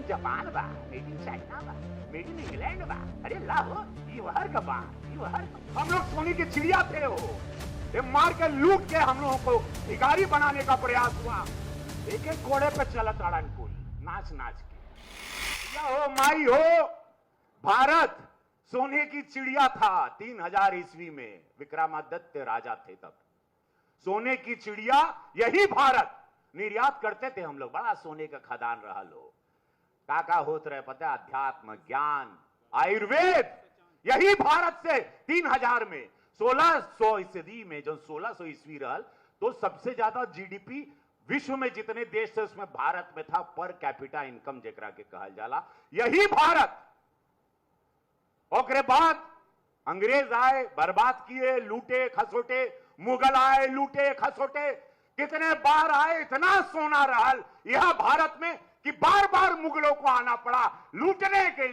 Japan बा, made in China बा, made in England बा। अरे लाहो ये हर का बा, ये हर हम लोग सोने की चिड़िया थे हो। ये मार के लूट के हम लोगों को भिखारी बनाने का प्रयास हुआ। एक एक घोड़े पे चला ताड़न कुल नाच नाच के। या हो माई हो, भारत सोने की चिड़िया था 3000 ईस्वी में, विक्रमादित्य राजा थे तब। सोने की चिड़िया यही भारत, निर्यात करते थे हम लोग, बड़ा सोने का खदान रहा लोग। काका होत रहे पता, अध्यात्म, ज्ञान, आयुर्वेद, यही भारत से 3000 में 1600 ईस्वी में, जो 1600 ईस्वी रहल, तो सबसे ज्यादा जीडीपी विश्व में जितने देश थे उसमें भारत में था, पर कैपिटा इनकम जेकरा के कहल जाला, यही भारत। और बाद अंग्रेज आए, बर्बाद किए, लूटे खसोटे, मुगल आए, लूटे खसोटे, कितने बार आए, इतना सोना रहल यह भारत में कि बार बार मुगलों को आना पड़ा लूटने के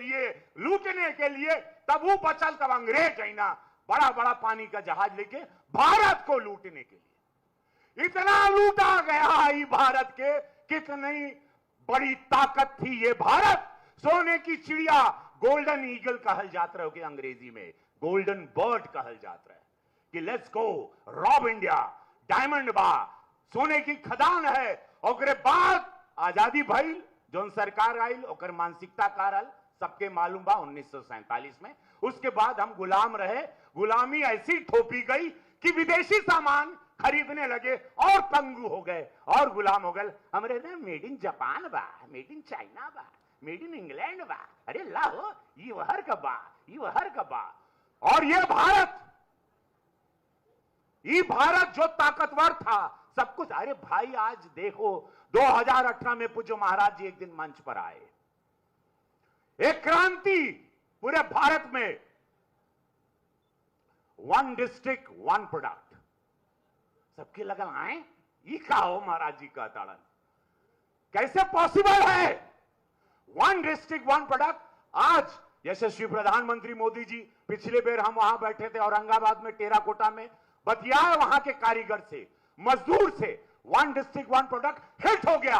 लिए। तब वो बचल, तब अंग्रेज आई ना बड़ा बड़ा पानी का जहाज लेके भारत को लूटने के लिए। इतना लूटा गया ये भारत के, कितनी बड़ी ताकत थी ये भारत। सोने की चिड़िया, गोल्डन ईगल कहल जाता है अंग्रेजी में, गोल्डन बर्ड कहल जाता है कि let's go rob India, diamond बा, सोने की खदान है। और बाद आजादी भइल, जोन सरकार आइल ओकर मानसिकता कारल सबके मालूम बा 1947 में। उसके बाद हम गुलाम रहे, गुलामी ऐसी थोपी गई कि विदेशी सामान खरीदने लगे और पंगु हो गए और गुलाम हो गए। हमरे ने मेड इन जापान बा, मेड इन चाइना बा, मेड इन इंग्लैंड बा। अरे लाहो ये हर का बा, ये हर का बा। और ये भारत जो ताकतवर था सब कुछ। अरे भाई आज देखो 2018 में पूज्य महाराज जी एक दिन मंच पर आए, एक क्रांति पूरे भारत में, 1 डिस्ट्रिक्ट 1 प्रोडक्ट। सबके लगल आए ये का हो महाराज जी का ताड़न, कैसे पॉसिबल है 1 डिस्ट्रिक्ट 1 प्रोडक्ट। आज यशस्वी प्रधानमंत्री मोदी जी, पिछले बेर हम वहां बैठे थे औरंगाबाद में, टेराकोटा में, बतियाए वहां के कारीगर से, मजदूर से, 1 डिस्ट्रिक्ट 1 प्रोडक्ट हिट हो गया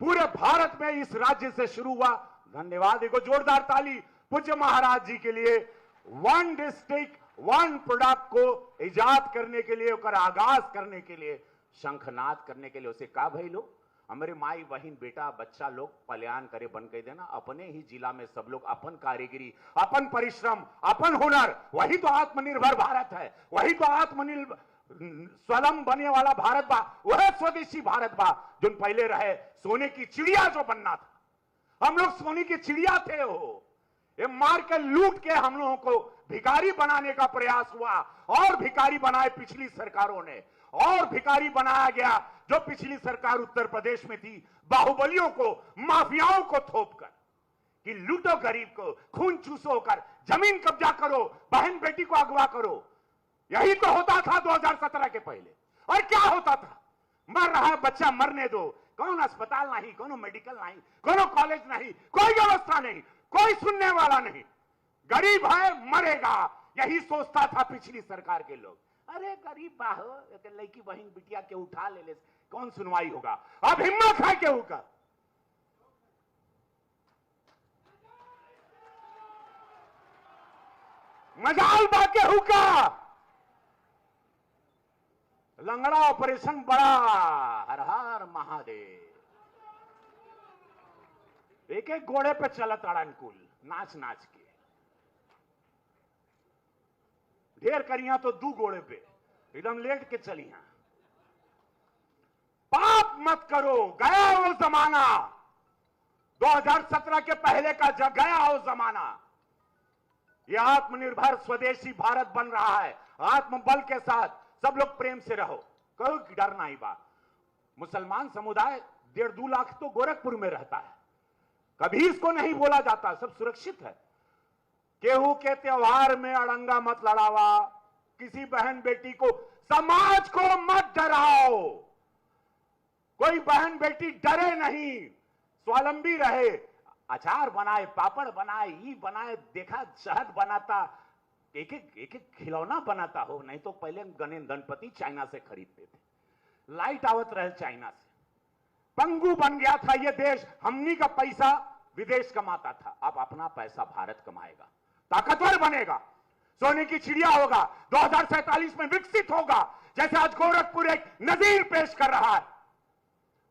पूरे भारत में। इस राज्य से शुरू हुआ। धन्यवाद, एक जोरदार ताली पूज्य महाराज जी के लिए। 1 डिस्ट्रिक्ट 1 प्रोडक्ट को इजाद करने के लिए, उसका आगाज करने के लिए, शंखनाद करने के लिए उसे का भाई लोग, हमारे माई बहन बेटा बच्चा लोग पलायन करे बन के देना। अपने ही जिला में सब लोग अपन कारीगरी, अपन परिश्रम, अपन हुनर, वही तो आत्मनिर्भर भारत है, वही तो आत्मनिर्भर स्वलम बने वाला भारत बा, वह स्वदेशी भारत बा जो पहले रहे। सोने की चिड़िया जो बनना था, हम लोग सोने की चिड़िया थे हो। ये मार के लूट के हम लोगों को भिखारी बनाने का प्रयास हुआ, और भिखारी बनाए पिछली सरकारों ने, और भिखारी बनाया गया जो पिछली सरकार उत्तर प्रदेश में थी, बाहुबलियों को, माफियाओं को थोपकर कि लूटो गरीब को, खून चूसो कर जमीन कब्जा करो, बहन बेटी को अगवा करो। यही तो होता था 2017 के पहले। और क्या होता था, मर रहा है बच्चा, मरने दो, कौन अस्पताल नहीं, कौन मेडिकल नहीं, कौन कॉलेज नहीं, कोई व्यवस्था नहीं, कोई सुनने वाला नहीं, गरीब है मरेगा, यही सोचता था पिछली सरकार के लोग। अरे गरीब बाहो, लड़की बहन बिटिया के उठा ले कौन सुनवाई होगा। अब हिम्मत है केहू का, मजाल बा केहू का, लंगड़ा ऑपरेशन बड़ा, हर हर महादेव। एक एक घोड़े पे चलत अड़नकुल नाच नाच के, ढेर करिया तो 2 घोड़े पे एकदम लेट के चलिया। पाप मत करो, गया वो जमाना, 2017 के पहले का गया वो जमाना। यह आत्मनिर्भर स्वदेशी भारत बन रहा है, आत्मबल के साथ। सब लोग प्रेम से रहो, कोई डर नहीं बा। मुसलमान समुदाय 1.5-2 लाख तो गोरखपुर में रहता है, कभी इसको नहीं बोला जाता, सब सुरक्षित है। केहू के त्योहार में अड़ंगा मत लड़ावा, किसी बहन बेटी को, समाज को मत डराओ। कोई बहन बेटी डरे नहीं, स्वावलंबी रहे, अचार बनाए, पापड़ बनाए, ई बनाए, देखा शहद बनाता, एक एक खिलौना बनाता हो। नहीं तो पहले गणपति चाइना से खरीदते थे, लाइट आवत रहे चाइना से, पंगु बन गया था ये देश। हमनी का पैसा विदेश कमाता था, अब अपना पैसा भारत कमाएगा, ताकतवर बनेगा, सोने की चिड़िया होगा, 2047 में विकसित होगा। जैसे आज गोरखपुर एक नजीर पेश कर रहा है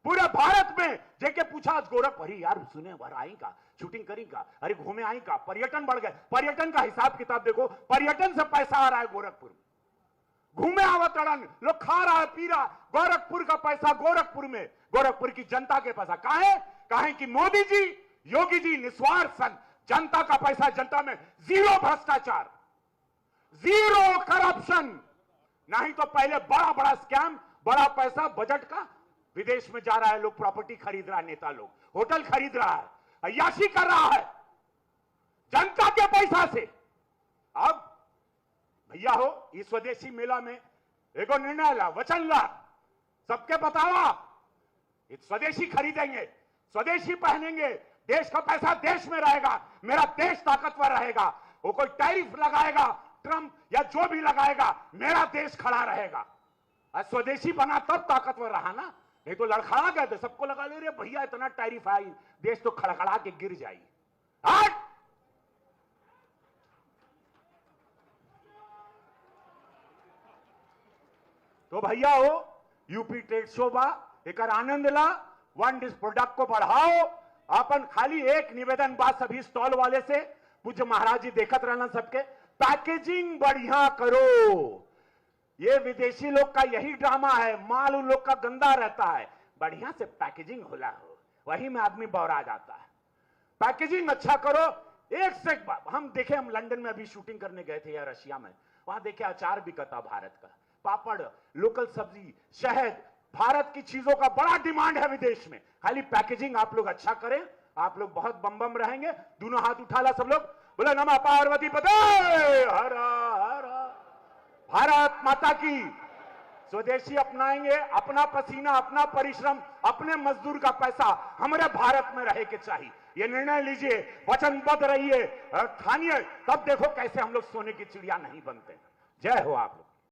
पूरे भारत में। जेके पूछा आज गोरखपुर, यार सुने बार आई का, शूटिंग करी का, अरे घूमे आई का, पर्यटन बढ़ गए। पर्यटन का हिसाब किताब देखो, पर्यटन से पैसा आ रहा है गोरखपुर में, घूमे आवतड़न, लोग खा रहा है, पी रहा। गोरखपुर का पैसा गोरखपुर में, गोरखपुर की जनता के पैसा काहे कि मोदी जी, योगी जी निस्वार्थ सन, जनता का पैसा, जनता में जीरो भ्रष्टाचार, जीरो करप्शन। नहीं तो पहले बड़ा बड़ा स्कैम, बड़ा पैसा बजट का विदेश में जा रहा है, लोग प्रॉपर्टी खरीद रहा है, नेता लोग होटल खरीद रहा है, अय्याशी कर रहा है जनता के पैसा से। अब भैया हो, इस स्वदेशी मेला में एगो निर्णय ला, वचन ला, सबके बतावा, स्वदेशी खरीदेंगे, स्वदेशी पहनेंगे, देश का पैसा देश में रहेगा, मेरा देश ताकतवर रहेगा। वो कोई टैरिफ लगाएगा ट्रंप या जो भी लगाएगा, मेरा देश खड़ा रहेगा। आज स्वदेशी बना तब ताकतवर रहा ना, नहीं तो लड़खड़ा गए थे, सबको लगा ले रहे भैया इतना टैरिफ आई, देश तो खड़खड़ा के गिर जाएगी। आज तो भैया हो, यूपी ट्रेड शो बा, एक आनंद ला, वन डिश प्रोडक्ट को बढ़ाओ। अपन खाली एक निवेदन बात सभी स्टॉल वाले से, पूज्य महाराज जी देखत रहना सबके, पैकेजिंग बढ़िया करो। ये विदेशी लोग का यही ड्रामा है, माल उन लोग का गंदा रहता है, बढ़िया से पैकेजिंग होला हो, वही में आदमी बौरा जाता है। पैकेजिंग अच्छा करो। एक से एक बात हम देखे, हम लंदन में अभी शूटिंग करने गए थे या रशिया में, वहां देखे अचार बिकता भारत का, पापड़, लोकल सब्जी, शहद, भारत की चीजों का बड़ा डिमांड है विदेश में। खाली पैकेजिंग आप लोग अच्छा करें, आप लोग बहुत बम बम रहेंगे। दोनों हाथ उठा ला सब लोग, बोले नमः पार्वती पते हर हर, भारत माता की। स्वदेशी अपनाएंगे, अपना पसीना, अपना परिश्रम, अपने मजदूर का पैसा हमारे भारत में रहे के चाहिए। ये निर्णय लीजिए, वचनबद्ध रहिए, ठानिए, तब देखो कैसे हम लोग सोने की चिड़िया नहीं बनते। जय हो आप लोग।